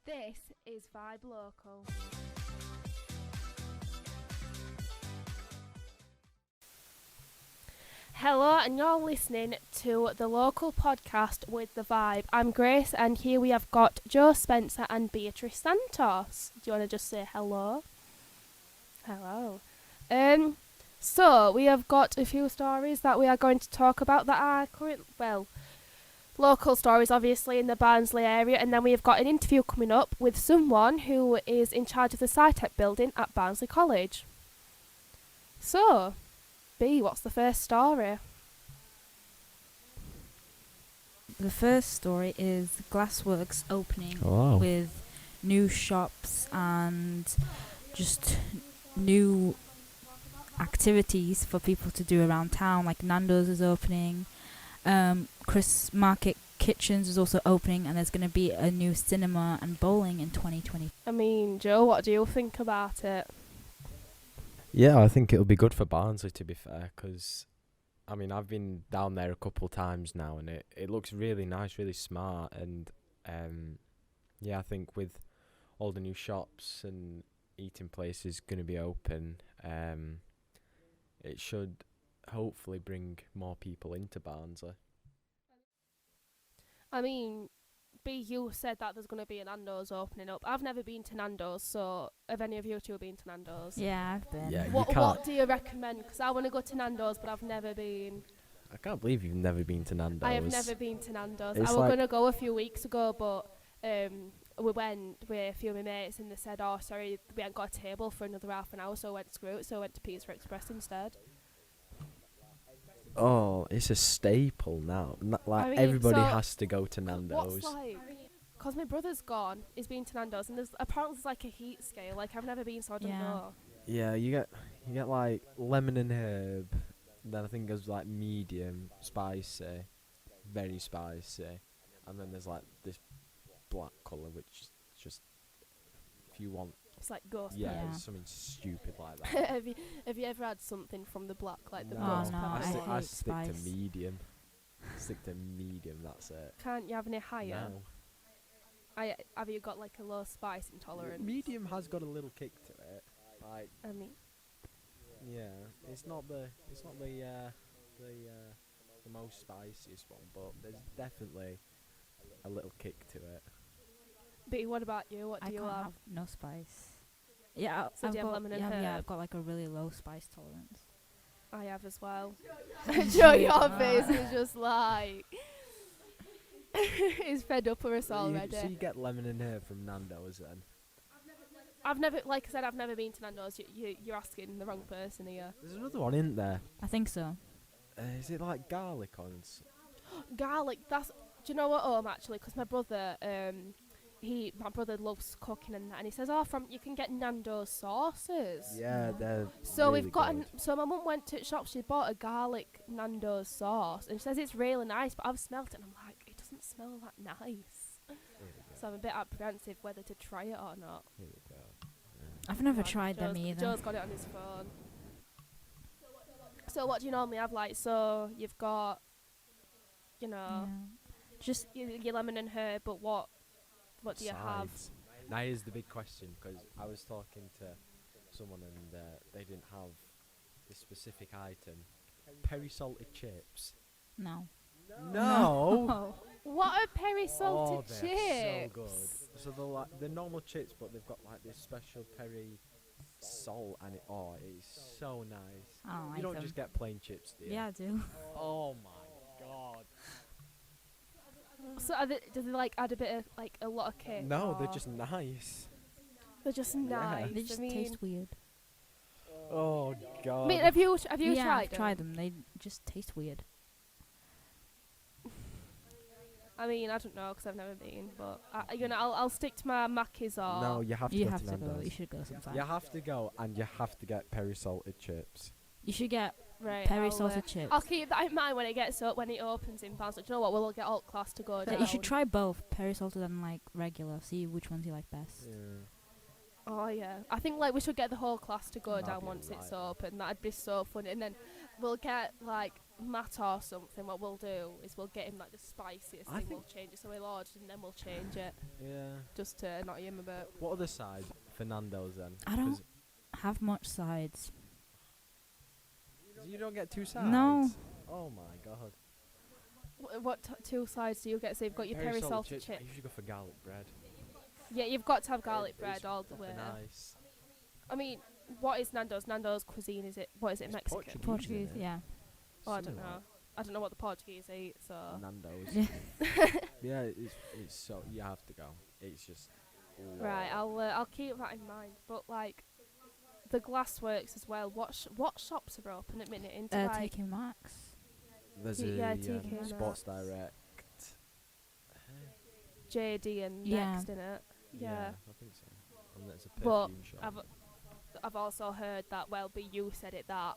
This is Vibe Local. Hello, and you're listening to the local podcast with The Vibe. I'm Grace, and here we have got Joe Spencer and Beatrice Santos. Do you want to just say hello? Hello. So we have got a few stories that we are going to talk about that are local stories, obviously, in the Barnsley area, and then we have got an interview coming up with someone who is in charge of the SciTech building at Barnsley College. So, B, what's the first story? The first story is Glassworks opening Wow. with new shops and just new activities for people to do around town, like Nando's is opening. Chris Market Kitchens is also opening, and there's going to be a new cinema and bowling in 2020. I mean, Joe, what do you think about it? Yeah, I think it'll be good for Barnsley, to be fair, because, I mean, I've been down there a couple times now, and it looks really nice, really smart, and, yeah, I think with all the new shops and eating places going to be open, it should hopefully bring more people into Barnsley. I mean, B, you said that there's going to be a Nando's opening up. I've never been to Nando's, so have any of you two been to Nando's? Yeah, I've been. Yeah, you What can't. do you recommend? Because I want to go to Nando's, but I've never been. I can't believe you've never been to Nando's. I have never been to Nando's. It's I was like- going to go a few weeks ago, but we went with a few of my mates and they said, oh, sorry, we ain't got a table for another half an hour, so I went screw it, so I went to Pizza Express instead. Oh, it's a staple now. I mean, Everybody so has to go to Nando's. What's like... Because my brother's gone, he's been to Nando's, and apparently there's like a heat scale. Like, I've never been, so I don't Yeah. know. Yeah, you get like lemon and herb. Then I think there's like medium, spicy, very spicy, and then there's like this black colour, which is just if you want, It's like ghost yeah, Yeah. it's something stupid like that. have you ever had something from the black, like the No, ghost no, I, pepper? stick, I hate stick to spice. medium. Stick to medium. That's it. Can't you have any higher? No. Have you got like a low spice intolerance? Medium has got a little kick to it. Like, I mean, yeah, it's not the most spiciest one, but there's definitely a little kick to it. B, what about you? What do I you can't have? have no spice. Yeah, So I've do you have got, lemon and yeah, herb? I've got like a really low spice tolerance. I have as well. Joe, your face is just like he's fed up with us already. So you get lemon and herb from Nando's then? I've never, like I said, I've never been to Nando's. You're asking the wrong person here. There's another one, isn't there? I think so. Is it like garlic on? Garlic. Do you know what? Actually, because my brother, my brother loves cooking and that, and he says, you can get Nando's sauces. Yeah, they're So really we've got. good. So my mum went to the shop. She bought a garlic Nando's sauce, and she says it's really nice. But I've smelt it, and I'm like, it doesn't smell that nice. Here we go. So I'm a bit apprehensive whether to try it or not. Here we go. I've never Right, tried them either. Joe's got it on his phone. So what do you normally have? Like, so you've got, you know, Yeah. Just your lemon and herb, but what do you have? Sides. Now here's the big question, because I was talking to someone and they didn't have this specific item. Peri salted chips. no. No. What are peri salted Oh, chips? they're so good. So they're like the normal chips, but they've got like this special peri salt, and it's so nice. I don't like You don't them. just get plain chips, do you? Yeah, I do. Oh my god. So do they like add a bit of like a lot of cake? No, they're or just nice. they're just Yeah. nice. They just I mean, taste weird. Oh god. I mean, have you Yeah, tried I've them? tried them. They just taste weird. I mean, I don't know because I've never been, but I'll stick to my Mackies or. No, you have to You go have to to go. Nando's. You should go sometime. You have to go, and you have to get peri salted chips. You should get Right, peri I'll, salted chips. I'll keep that in mind when it opens in Barnsley. Do you know what? We'll get alt class to go Yeah, down. you should try both, peri salted and like regular. See which ones you like best. Yeah. Oh yeah, I think like we should get the whole class to go That'd down be once it's alright. open. That'd be so fun. And then we'll get like Matt or something. What we'll do is we'll get him like the spiciest I thing. think- We'll change it so he'll order and then we'll change it Yeah. just to annoy him a bit. What other side for Nando's then? I don't 'Cause have much sides. You don't get two sides. No. Oh my god. What two sides do you get? So you've got your peri salted chips. I chip. usually go for garlic bread. Yeah, you've got to have garlic It's bread all the proper way. Nice. I mean, what is Nando's? Nando's cuisine is it? What is it? It's Mexican? Portuguese, isn't it? yeah. Oh, I don't Something know. I don't know what the Portuguese eat. So like Nando's. Yeah. Yeah, it's so you have to go. It's just. right, love. I'll keep that in mind. But like, the Glassworks as well. What shops are open at minute? Into like TK Maxx. There's yeah, a TK Sports Maxx. Direct. JD and Yeah. Next in it. Yeah. I think so. And there's a But perfume shop. I've also heard that. Well, but you said it that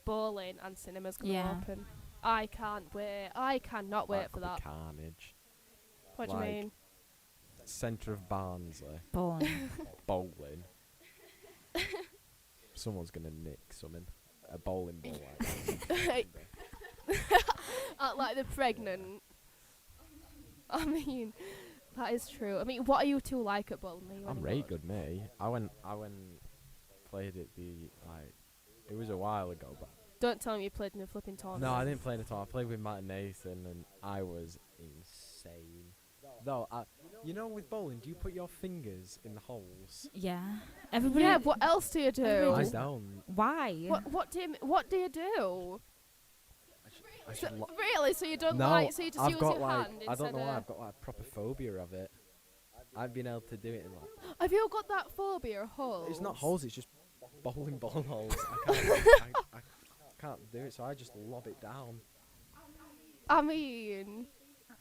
bowling and cinemas gonna Yeah. open. I can't wait. I cannot wait for could be that. Carnage. What do you like- mean? Centre of Barnsley. Bowling. Bowling. Someone's gonna nick something. A bowling ball like that. Like the pregnant. I mean, that is true. I mean, what are you two like at bowling? Are you I'm any really good? good, me. I went played it it was a while ago, but Don't tell me you played in a flipping tournament. no, I didn't play it at all. I played with Matt and Nathan, and I was insane. Though, you know, with bowling, do you put your fingers in the holes? Yeah. Everybody. Yeah. What else do you do? Everybody I does- don't. Why? What do you do? I So, should lo- really? So you don't no, like? So you just I've use got your like hand I don't instead know why of? I've got like proper phobia of it. I've been able to do it in like Have you got that phobia of holes? it's not holes, it's just bowling ball holes. I can't do it, so I just lob it down. I mean,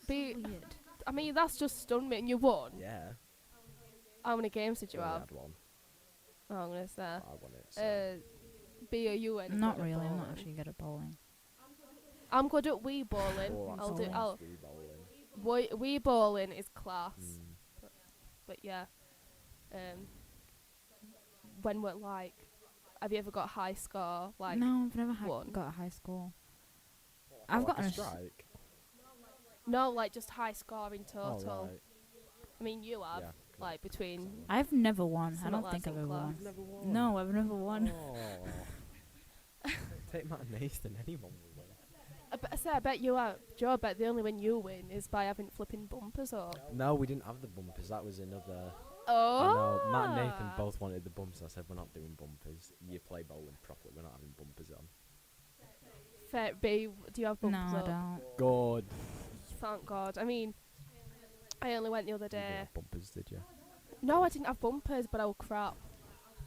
Weird. I mean that's just stunned me, and you won. Yeah. How many games did you Only have? had one. Oh, I'm gonna say. I won it. So. B or you any Not good at really. I'm not bowling? actually good at bowling. I'm good at Wii bowling. Oh, I'll do. bowling. I'll bowling. Wii bowling is class. Mm. But yeah, when we're like, have you ever got a high score? Like, No, I've never won. got a high score. I've Like got a a strike. no, like just high score in Oh, total. right. I mean, you have Yeah. like between. I've never won. I Something don't like think I've St. ever Clair. won. You've never won. No, I've never won. Oh. Take Matt and Nathan. Anyone will win. I bet you have. Joe, I bet the only way you win is by having flipping bumpers up. No, we didn't have the bumpers. That was another. Oh. I know. Matt and Nathan both wanted the bumpers. I said we're not doing bumpers. You play bowling properly. We're not having bumpers on. Fair, B, do you have No, bumpers I up? don't. God. Thank God. I mean, I only went the other You didn't day. have bumpers, did you? No, I didn't have bumpers, but I was crap.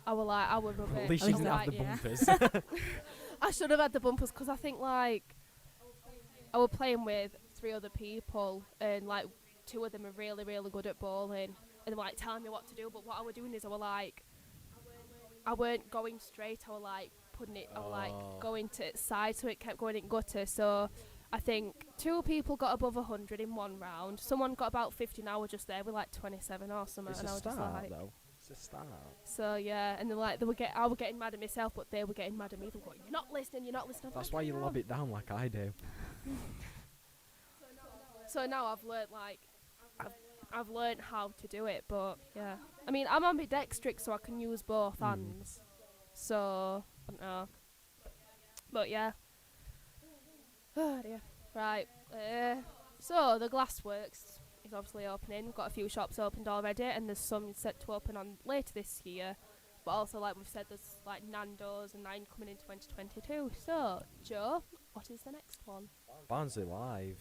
I was rubbish. At least I you was didn't have like, the yeah. bumpers. I should have had the bumpers because I think like I was playing with 3 other people and like 2 of them are really really good at bowling and they were like telling me what to do. But what I was doing is I was like, I weren't going straight. I was like putting it. I was like Oh. going to its side, so it kept going in gutter. So I think 2 people got above 100 in one round. Someone got about 50. And I was just there with like 27 or something. It's and a I was just start, like, though. It's a start. so yeah, and then like I was getting mad at myself, but they were getting mad at me. They were going, "You're not listening. You're not listening." I'm That's like, why "I you am." lob it down like I do. So now I've learnt like I've learnt how to do it, but yeah, I mean I'm ambidextric, so I can use both Mm. hands. So I don't know, but yeah. Oh dear. Right. So the Glassworks is obviously opening. We've got a few shops opened already, and there's some set to open on later this year. But also, like we've said, there's like Nando's and 9 coming in 2022. So, Joe, what is the next one? Barnsley Live.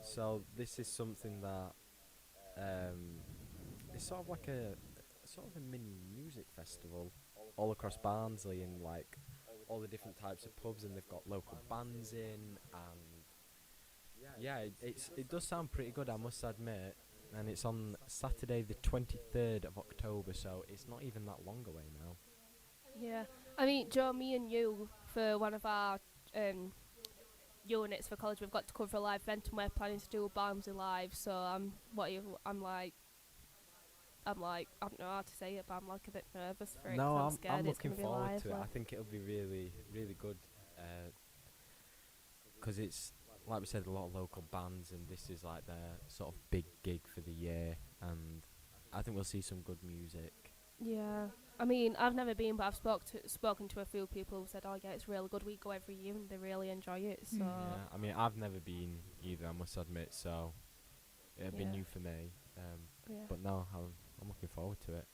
So this is something that it's sort of like a mini music festival all across Barnsley and like all the different types of pubs, and they've got local bands in, and yeah, it does sound pretty good, I must admit. And it's on Saturday the 23rd of October, so it's not even that long away now. Yeah, I mean, Joe, me and you, for one of our units for college, we've got to cover a live event, and we're planning to do Barnsley Live. So I'm like, I don't know how to say it, but I'm like a bit nervous for it. 'cause No, I'm scared I'm it's looking gonna be forward live, to it. like. I think it'll be really, really good. because it's like we said, a lot of local bands, and this is like their sort of big gig for the year, and I think we'll see some good music. Yeah. I mean, I've never been, but I've spoken to a few people who said, "Oh yeah, it's really good. We go every year, and they really enjoy it." So Yeah, I mean, I've never been either, I must admit, so it'll be Yeah. new for me. yeah. But no, I'm looking forward to it.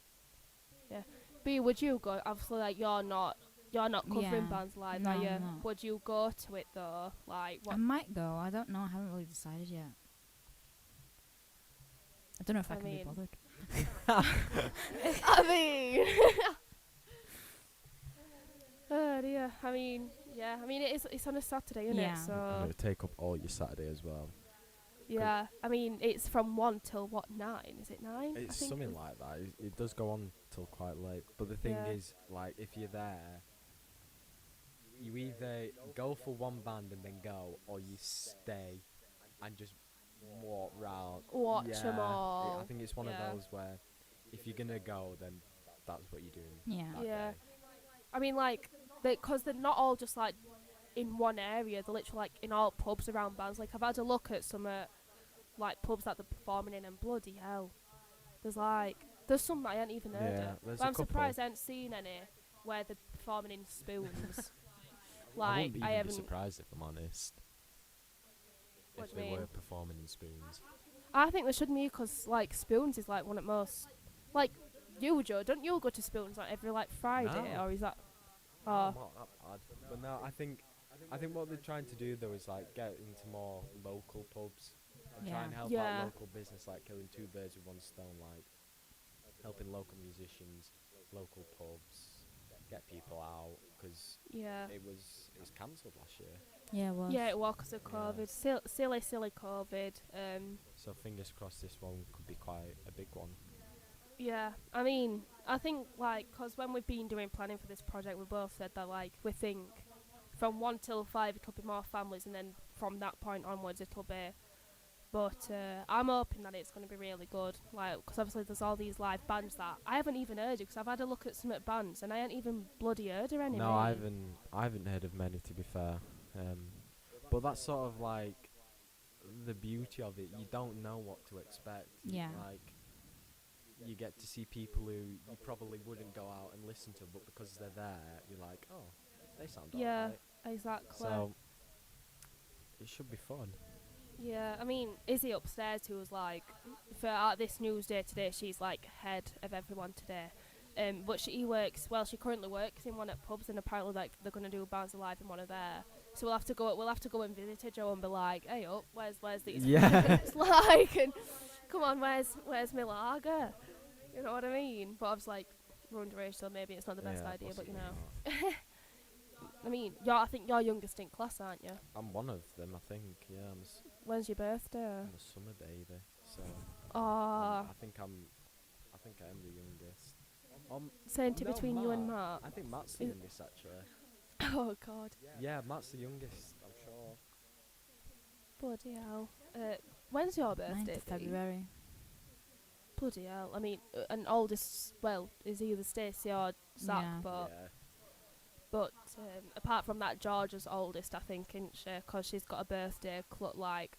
B, would you go? Obviously, like you're not covering Yeah. bands live, No, are you? I'm not. Would you go to it though? Like I what? might go. I don't know. I haven't really decided yet. I don't know if I I can be mean- bothered. I mean, oh dear. I mean, yeah. I mean, it's on a Saturday, isn't Yeah. it? And So it'll take up all your Saturday as well. yeah. I mean, it's from 1 till what, 9? Is it 9? It's something like that. It does go on till quite late. But the thing Yeah. is, like, if you're there, you either go for one band and then go, or you stay and just walk round. Watch 'em Yeah, all. I think it's one Yeah. of those where if you're gonna go, then that's what you're doing. Yeah. that Yeah. day. I mean, like, because they're not all just like in one area. They're literally like in all pubs around bands. Like I've had a look at some like pubs that they're performing in, and bloody hell, there's some I ain't even heard Yeah, of. there's But a I'm couple. surprised I haven't seen any where they're performing in spoons. I like wouldn't even be haven't. surprised if I'm honest. What If do you they were mean? performing in spoons. I think they should be, because like spoons is like one of the most like you, Joe. Don't you go to spoons like every like Friday, No. or is that? No, Oh, not that bad. But no, I think what they're trying to do though is like get into more local pubs and try Yeah. and help Yeah. out local business, like killing two birds with one stone, like helping local musicians, local pubs, get people out, because yeah. it's cancelled last year. Yeah, it was. Yeah, it was 'cause of Yeah. COVID. Silly COVID. So fingers crossed this one could be quite a big one. Yeah, I mean, I think, like, 'cause when we've been doing planning for this project, we both said that, like, we think from 1 till 5 it'll be more families, and then from that point onwards it'll be. But I'm hoping that it's going to be really good, like, 'cause obviously there's all these live bands that I haven't even heard of, 'cause I've had a look at some bands and I ain't even bloody heard of any. No, mate. I haven't heard of many, to be fair. But that's sort of like the beauty of it. You don't know what to expect. Yeah. Like, you get to see people who you probably wouldn't go out and listen to, but because they're there, you're like, oh, they sound Yeah. alright. Exactly. So it should be fun. Yeah, I mean, Izzy upstairs, who was like, for this news day today, she's like head of everyone today. But she currently works in one at pubs, and apparently like they're gonna do Bands Alive in one of there. So we'll have to go and visit her, Joe, and be like, hey up, where's these? Yeah. It's like, and come on, where's my lager? You know what I mean? But I was like, we're underage, so maybe it's not the best Yeah, idea. But you possibly know, not. I mean, I think you're youngest in class, aren't you? I'm one of them, I think. Yeah, When's your birthday? I'm a summer baby, so Oh, I think I am the youngest. same to no, between you and Matt. Mark. I think Matt's the Is- youngest actually. Oh God. Yeah, Matt's the youngest, I'm sure. Bloody hell. When's your 9th birthday? of Pete? February. Bloody hell. I mean, an oldest, well, is either Stacey or Zach, Yeah. Yeah. but apart from that, Georgia's oldest, I think, isn't she? 'Cause she's got a birthday like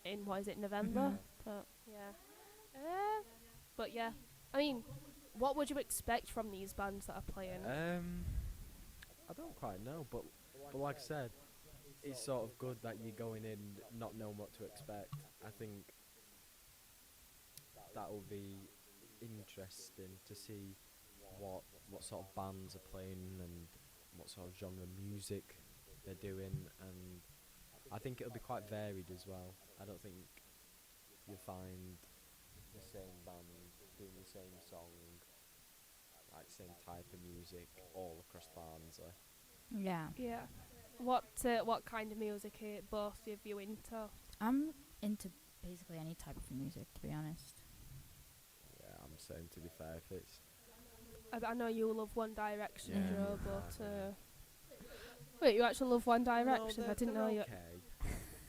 in, what is it, November? Mhm. But, yeah. But yeah. I mean, what would you expect from these bands that are playing? I don't quite know, but like I said, it's sort of good that you're going in not knowing what to expect. I think that will be interesting to see what sort of bands are playing and what sort of genre music they're doing, and I think it'll be quite varied as well. I don't think you'll find the same band doing the same song, like same type of music all across Barnsley. Yeah. Yeah. What kind of music are both of you into? I'm into basically any type of music, to be honest. Yeah, I'm saying, to be fair, if it's I know you love One Direction, Yeah. Joe, but wait, you actually love One Direction? I didn't know you. Okay.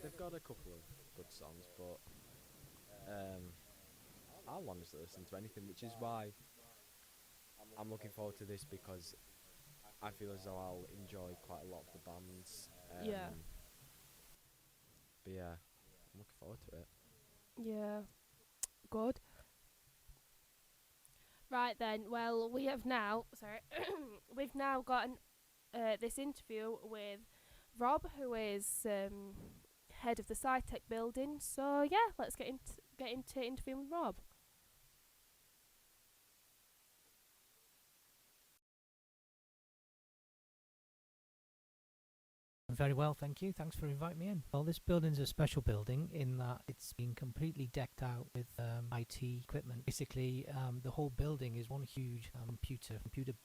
They've got a couple of good songs, but I'll honestly listen to anything, which is why I'm looking forward to this, because I feel as though I'll enjoy quite a lot of the bands. Yeah. But yeah, I'm looking forward to it. Yeah, good. Right then. Well, we have now. Sorry, we've now got this interview with Rob, who is head of the SciTech building. So yeah, let's get into interviewing with Rob. Very well, thank you. Thanks for inviting me in. Well, this building's a special building in that it's been completely decked out with IT equipment. Basically, the whole building is one huge computer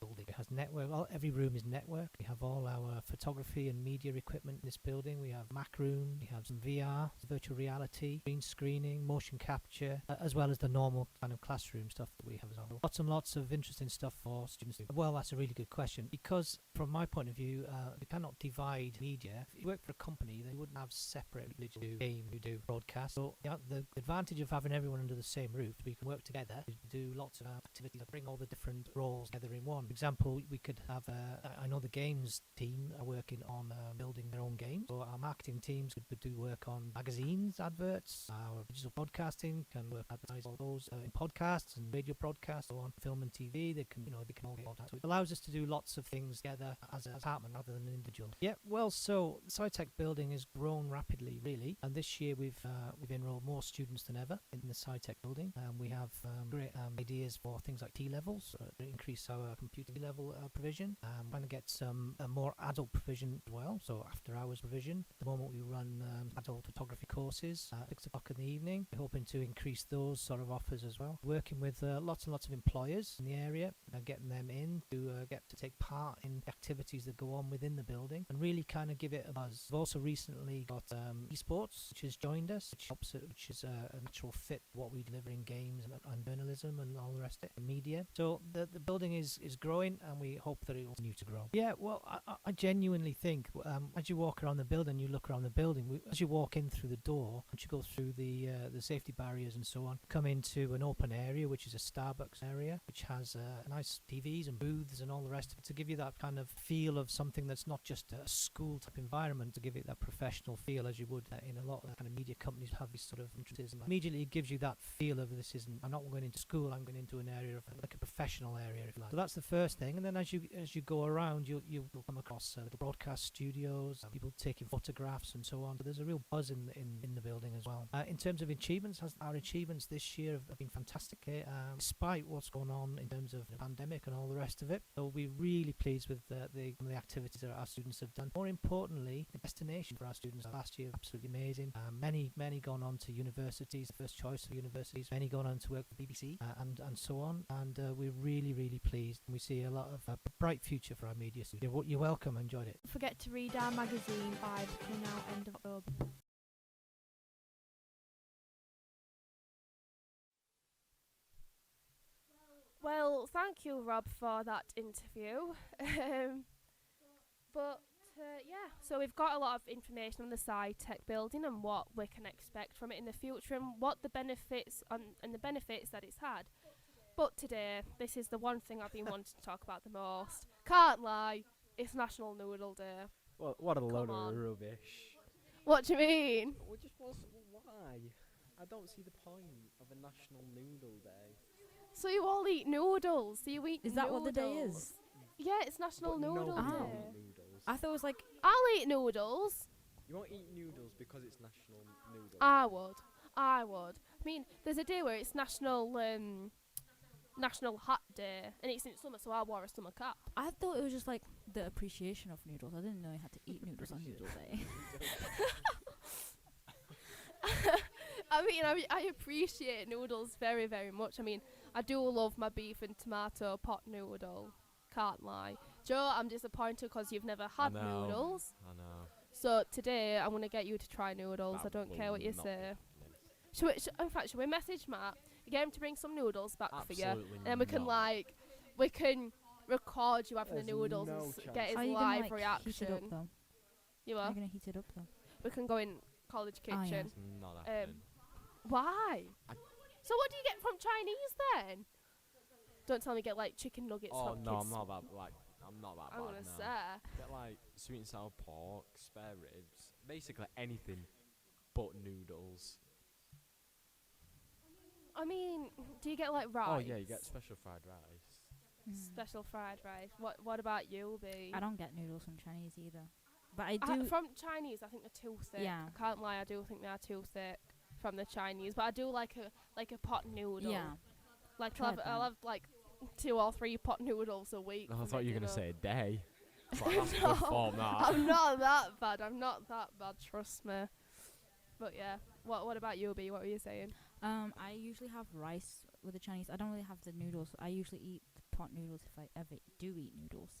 building. It has network. Well, every room is networked. We have all our photography and media equipment in this building. We have Mac room. We have some VR, virtual reality, green screening, motion capture, as well as the normal kind of classroom stuff that we have as well. Lots and lots of interesting stuff for students to do. Well, that's a really good question because from my point of view, we cannot divide media. If you work for a company, they wouldn't have separate religion, you do game, you do broadcast. So the advantage of having everyone under the same roof, we can work together to do lots of activities that bring all the different roles together in one. For example, we could have I know the games team are working on building their own games. So our marketing teams could do work on magazines, adverts. Our digital broadcasting can work advertise all those in podcasts and radio broadcasts, or on film and TV. They can all get all that. So it allows us to do lots of things together as a department rather than an individual. Yeah, well, so the SciTech building has grown rapidly, really, and this year we've enrolled more students than ever in the SciTech building. We have great ideas for things like T-levels, to increase our computer level provision. Trying to get some more adult provision as well, so after hours provision. At the moment we run adult photography courses at 6 o'clock in the evening. We're hoping to increase those sort of offers as well. Working with lots and lots of employers in the area, getting them in to get to take part in activities that go on within the building and really kind of give it a buzz. We've also recently got esports, which has joined us, which is a natural fit to what we deliver in games and journalism and all the rest of it, and media. So the building is growing, and we hope that it will continue to grow. Yeah, well, I genuinely think as you walk around the building, you look around the building, as you walk in through the door, once you go through the safety barriers and so on, come into an open area, which is a Starbucks area, which has nice TVs and booths and all the rest of it, to give you that kind of feel of something that's not just a school type environment, to give it that professional feel as you would in a lot of kind of media companies have these sort of entrances. And immediately it gives you that feel of I'm not going into school, I'm going into an area of like a professional area, if you like. So that's the first thing. And then as you go around, you'll come across the broadcast studios, people taking photographs and so on. So there's a real buzz in the building as well. In terms of achievements, our achievements this year have been fantastic, despite what's going on in terms of the pandemic and all the rest of it. So we're really pleased with the activities that our students have done. More importantly, the destination for our students last year was absolutely amazing. Many gone on to universities, the first choice of universities. Many gone on to work for BBC and so on. And we're really pleased. And we see a lot of a bright future for our media students. You're welcome. I enjoyed it. Don't forget to read our magazine Vibe coming out end of October. Well, thank you, Rob, for that interview. Yeah, so we've got a lot of information on the SciTech building and what we can expect from it in the future and what the benefits that it's had. But today, this is the one thing I've been wanting to talk about the most. Can't lie, it's National Noodle Day. What a load on. of rubbish. What do you mean? Why? I don't see the point of a National Noodle Day. So you all eat noodles. So you eat Is that what the day noodles. is? Yeah, it's National But Noodle nobody Day. will eat noodles. I thought it was like I'll eat noodles. You won't eat noodles because it's National Noodle. I would. I mean, there's a day where it's National Hat Day, and it's in summer, so I wore a summer cap. I thought it was just like the appreciation of noodles. I didn't know you had to eat noodles on Noodle Day. I mean, I appreciate noodles very, very much. I mean, I do love my beef and tomato pot noodle. Can't lie. Joe, I'm disappointed because you've never had noodles. I know. So today, I'm going to get you to try noodles. I don't care what you say. Should we message Matt, get him to bring some noodles back for you, and then we can record you having the noodles and get his Are you live gonna, reaction. heat it up though? You Are are. you gonna heat it up though? We can go in college Ah, kitchen. yeah. It's not happening. Why? I- So what do you get from Chinese then? Don't tell me get like chicken nuggets Oh from no, kids. I'm not that I'm bad. gonna No. say. Get like sweet and sour pork, spare ribs, basically anything but noodles. I mean, do you get like rice? Oh yeah, you get special fried rice. Special fried rice. What about you, B? I don't get noodles from Chinese either, but I do. From Chinese, I think they're too thick. Yeah. I can't lie, I do think they are too thick from the Chinese. But I do like a pot noodle. Yeah. Like Tried I'll them. have like 2 or 3 pot noodles a week. Oh, I for thought you were dinner. gonna say a day. It's like, that's good form, that. I'm not that bad. I'm not that bad. Trust me. But yeah, what about you, B? What were you saying? I usually have rice with the Chinese. I don't really have the noodles. I usually eat the pot noodles if I ever do eat noodles.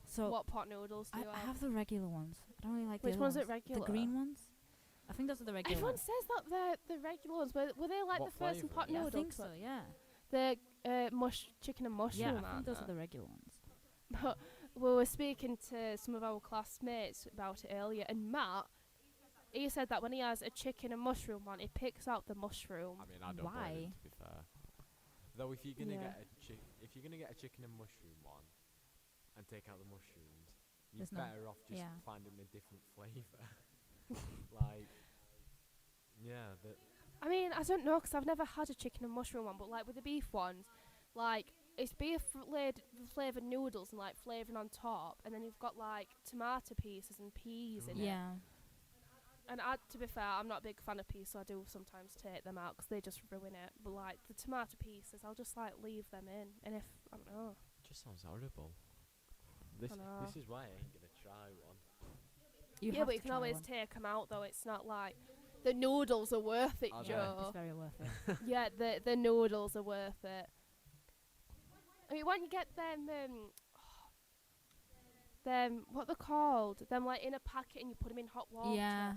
So What pot noodles do I you have the regular ones. I don't really like the Which other ones are ones. regular? The green ones. I think those are the regular Everyone ones. says that they're the regular ones. Were they like What the first in flavour? pot Yeah, I noodles? think so. Yeah. The chicken and mushroom. Yeah, I think aren't those are they? the regular ones. But we were speaking to some of our classmates about it earlier, and Matt, he said that when he has a chicken and mushroom one, he picks out the mushroom. I mean, I don't Why? blame him, to be fair. Though if you're gonna Yeah. get a chicken and mushroom one, and take out the mushrooms, you're There's no- better off just yeah. finding a different flavour. Like, yeah, I mean, I don't know, 'cause I've never had a chicken and mushroom one, but like with the beef ones, like it's beef flavoured noodles and like flavouring on top, and then you've got like tomato pieces and peas in it. Yeah. And to be fair, I'm not a big fan of peas, so I do sometimes take them out 'cause they just ruin it. But like the tomato pieces, I'll just like leave them in. And if I don't know, it just sounds horrible. This know. this is why I ain't gonna try one. You yeah, have but to you can try always one. take them out though. It's not like the noodles are worth it, Are they? Joe. It's very worth it. Yeah, the noodles are worth it. I mean, when you get them what they're called? Them like in a packet and you put them in hot water. Yeah.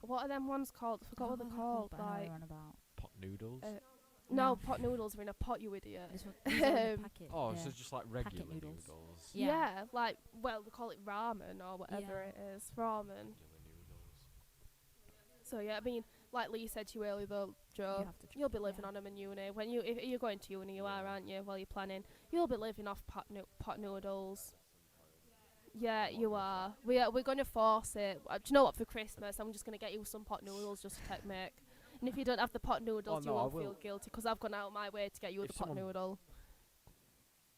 What are them ones called? I forgot what they're called. But I know what Like you're on about. Pot noodles. no, No. pot noodles are in a pot, you idiot. This one, these are in Um, the packet. Oh, yeah. so it's just like Packet regular noodles. noodles. Yeah. Yeah, like well, they call it ramen or whatever Yeah. it is, ramen. Regular noodles. So yeah, I mean, like Lee said to you earlier though, Joe, You have to try you'll be it, living yeah. on them in uni. When if you're going to uni, you are, Yeah. aren't you? While you're planning, you'll be living off pot noodles. Yeah, you are. We're going to force it. Do you know what? For Christmas, I'm just going to get you some pot noodles just to take make. And if you don't have the pot noodles, Oh, you no, I won't feel will. guilty because I've gone out of my way to get you If the pot someone- noodle.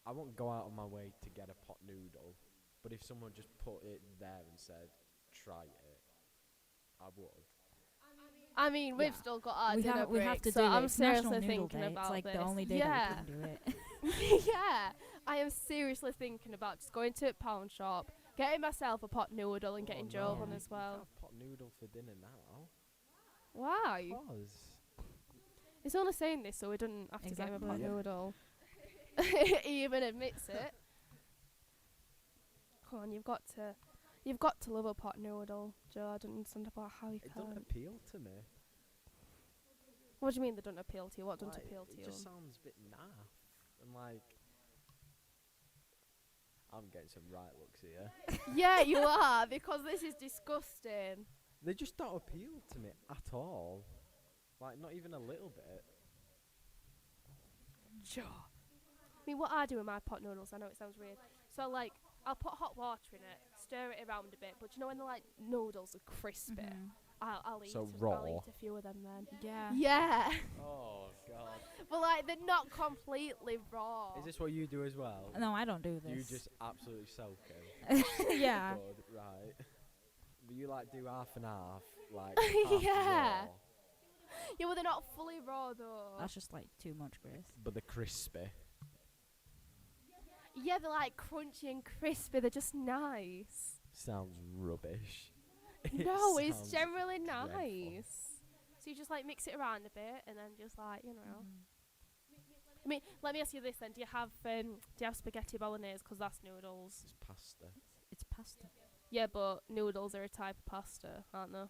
I won't go out of my way to get a pot noodle, but if someone just put it there and said, "Try it," I would. I mean, we've Yeah. still got our we dinner have, we have break, to so do it. I'm It's National seriously Noodle thinking Day. about It's like this. the only day yeah. that we can do it. Yeah, I am seriously thinking about just going to a pound shop, getting myself a pot noodle and getting Joe no. one Yeah. as You well. can't have pot noodle for dinner now. Why? Cause He's only saying this so he doesn't have to get him a pot Exactly. noodle. He even admits it. Come on, you've got to love a pot noodle, Joe. I don't understand about how you it doesn't can. appeal to me. What do you mean they don't appeal to you? What doesn't Like, appeal to it you? just sounds a bit naff. And like, I'm getting some right looks here. Yeah, you are, because this is disgusting. They just don't appeal to me at all. Like, not even a little bit. Joe. I mean, what I do with my pot noodles, I know it sounds weird. So, like, I'll put hot water in it, stir it around a bit, but you know when the like noodles are crispy, Mhm. I'll eat. So I'll raw? eat a few of them then. Yeah. Yeah, Oh god. but like they're not completely raw. Is this what you do as well? No, I don't do this. You just absolutely soak it. yeah. Good, right. But you like do half and half, like half Yeah. raw, Yeah, well they're not fully raw though. That's just like too much, Grace. but they're crispy. Yeah, they're like crunchy and crispy. They're just nice. Sounds rubbish. It No, it's sounds generally dreadful. nice. So you just like mix it around a bit and then just like, you know. Mhm. I mean, let me ask you this then: do you have spaghetti bolognese? Because that's noodles. It's pasta. It's pasta. Yeah, but noodles are a type of pasta, aren't they?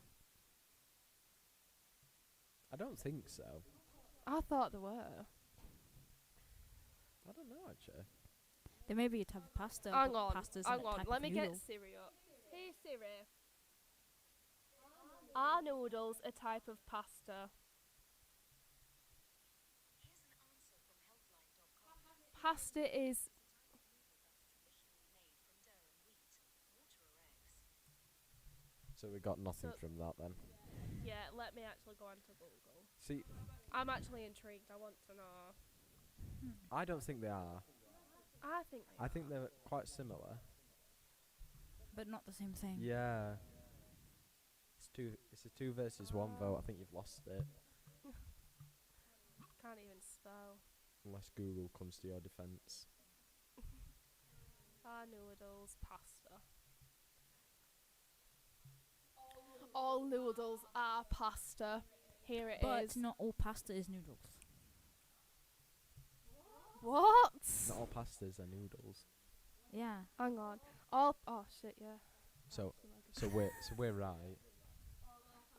I don't think so. I thought they were. I don't know actually. There may be a type of pasta. Hang but on, pasta's hang a on. type Let of me noodle. get Siri up. Hey Siri. Are noodles a type of pasta? Pasta is. So we got nothing So- from that then. Yeah, let me actually go onto Google. See, I'm actually intrigued. I want to know. I don't think they are. I think they I think they're quite similar. But not the same thing. Yeah. It's a 2 versus 1 vote. I think you've lost it. can't even spell. Unless Google comes to your defence. Noodles, pasta. All noodles are pasta. Here it is. But not all pasta is noodles. What? Not all pastas are noodles. Yeah. Hang on. Oh shit, yeah. So we're right.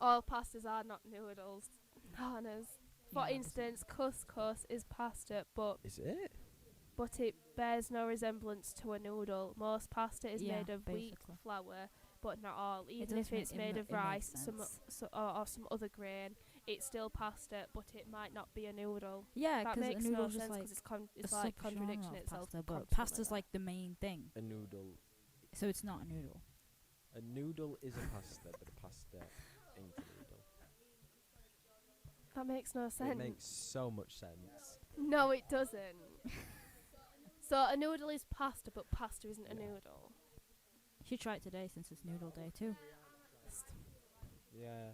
All pastas are not noodles. Bananas. For Yeah. instance, couscous is pasta, but Is it? it bears no resemblance to a noodle. Most pasta is Yeah, made of wheat basically. flour, but not all. Even does if it's make- it made ma- of it makes rice sense. or some other grain, it's still pasta, but it might not be a noodle. Yeah, That because a makes no noodle's sense just like because it's a like subgenre contradiction of itself. pasta, but constantly pasta's like the main thing, A noodle. so it's not a noodle. A noodle is a pasta, but a pasta ain't a noodle. that makes no sense. It makes so much sense. No, it doesn't. So a noodle is pasta, but pasta isn't a Yeah. noodle. You should try it today since it's noodle day too. Yeah.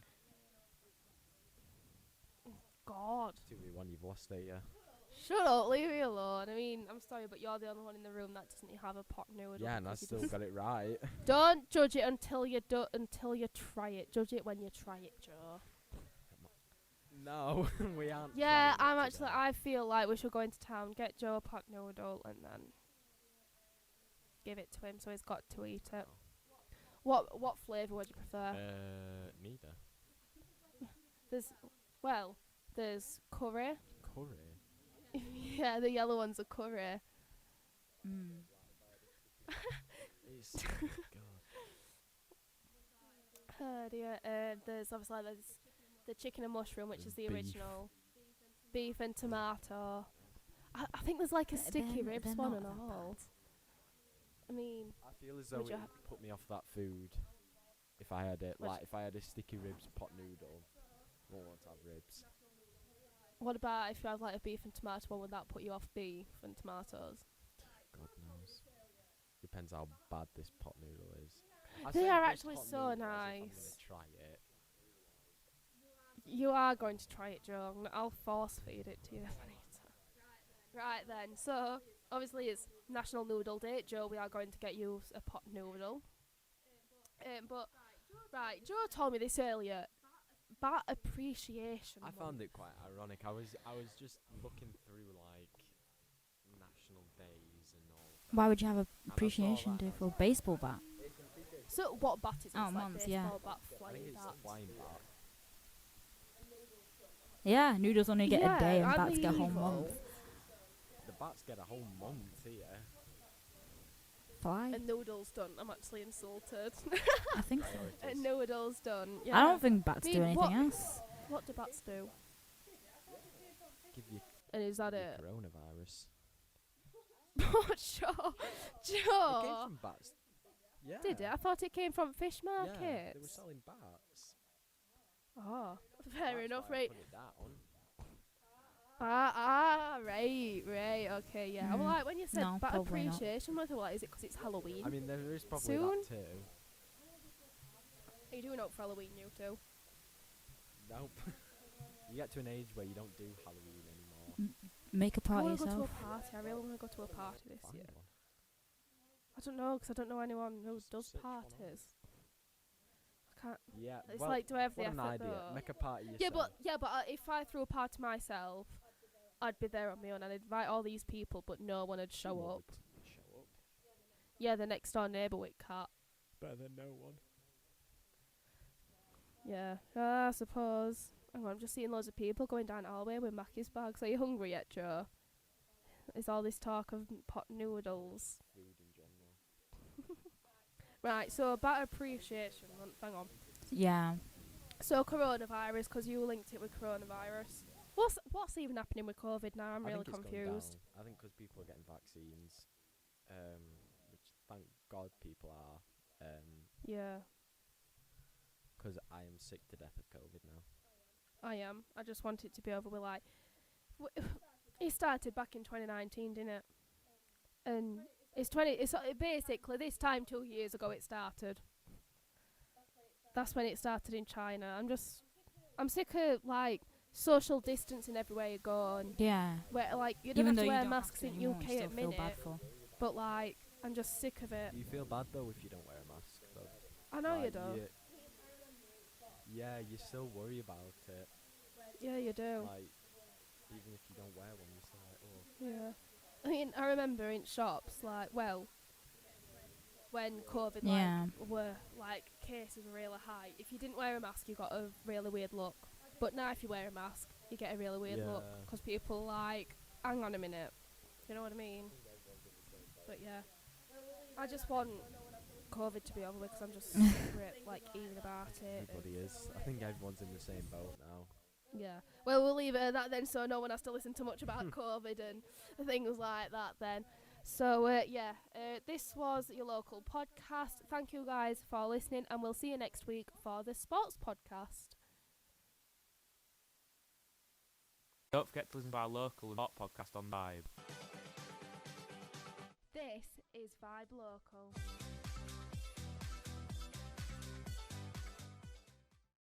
God. 2v1, you've lost it, yeah. Shut up, leave me alone. I mean, I'm sorry, but you're the only one in the room that doesn't have a pot noodle. Yeah, and I because you still just- got it right. Don't judge it until you try it. Judge it when you try it, Joe. No, we aren't. Yeah, trying I'm it actually. today. I feel like we should go into town, get Joe a pot noodle, and then give it to him so he's got to eat it. What flavour would you prefer? Neither. There's curry. Curry. Yeah, the yellow ones are curry. Mm. It's God. Oh dear. There's obviously the chicken and mushroom, which is the Beef. original. Beef and tomato. I think there's like a sticky They're- ribs they're one not and that all. I mean, I feel as though Would it you would put me off that food. If I had it, Would like you- if I had a sticky ribs pot noodle, I won't want to have ribs. what about if you have like a beef and tomato one? Would that put you off beef and tomatoes? God knows. Depends how bad this pot noodle is. I They said are this actually pot so noodle as if nice. I'm gonna try it. You are going to try it, Joe. I'll force feed it to you if I need to. Right then, so obviously it's National Noodle Day. Joe, we are going to get you a pot noodle. But right, Joe told me this earlier. Bat appreciation. I found it quite ironic. I was just looking through like national days and all. Why would you have a And I saw appreciation that day and I for a was baseball bat? So what bat is it? Oh, It's like mums, yeah. baseball bat, I think flying it's bat. flying bat. Yeah, noodles only get a day and I'm bats get a whole evil. month. The bats get a whole month here. Fly? And noodles done. I'm actually insulted. I think so. And noodles done. Yeah. I don't think bats I do mean, anything what- else. What do bats do? Give you And is that the it? coronavirus. Joe. It came Joe. from bats. Yeah. Did it? I thought it came from fish Yeah, markets. they were selling bats. Oh, fair That's enough, why I right? put it down. Right, okay, yeah. Well, Mm. like when you said No, bat probably not. appreciation, I thought, like, is it because it's Halloween? I mean, there is probably Soon? that too. Are you doing up for Halloween, you two? Nope. You get to an age where you don't do Halloween anymore. Make a I party want to go to a yourself. party. I really want to go to a party this Find year. one. I don't know, because I don't know anyone who does Search one out. parties. I can't. Yeah. It's well, like, do I have the what an effort idea. though? Make a party yourself. Yeah, but if I threw a party myself, I'd be there on my own. I'd invite all these people, but no one would show Someone up. would show up. Yeah, the next door neighbour with cat. Better than no one. Yeah, I suppose. Hang on, I'm just seeing loads of people going down hallway with Mackie's bags. Are you hungry yet, Joe? Is all this talk of pot noodles? Food in general. Right, so about appreciation month. Hang on. Yeah. So coronavirus, because you linked it with coronavirus. What's even happening with COVID now? I'm I really think it's gone confused. down. I think because people are getting vaccines, which thank God people are. Yeah. because I am sick to death of COVID now. I am. I just want it to be over with. Like, it started back in 2019, didn't it? And it's basically this time 2 years ago it started. That's when it started in China. I'm sick of like social distancing everywhere you go, and Yeah. where like you don't Even have though to you wear don't masks have to in anymore, UK you at still feel bad minute. for. But like, I'm just sick of it. Do you feel bad though if you don't wear a mask though? I know you Like, do. Yeah, you still worry about it. Yeah, you do. Like, even if you don't wear one, you're still like, oh. Yeah. I mean, I remember in shops, like, well, when COVID, Yeah. like, were, like, cases were really high, if you didn't wear a mask, you got a really weird look. But now if you wear a mask, you get a really weird look. Yeah. Because people, like, hang on a minute. You know what I mean? But, yeah. I just want COVID to be over with because I'm just sick of it, like, even about it. Everybody is. I think everyone's in the same boat now. Yeah. Well, we'll leave it at that then, so no one has to listen to much about COVID and things like that then. So, this was your local podcast. Thank you guys for listening, and we'll see you next week for the sports podcast. Don't forget to listen to our local and hot podcast on Vibe. This is Vibe Local.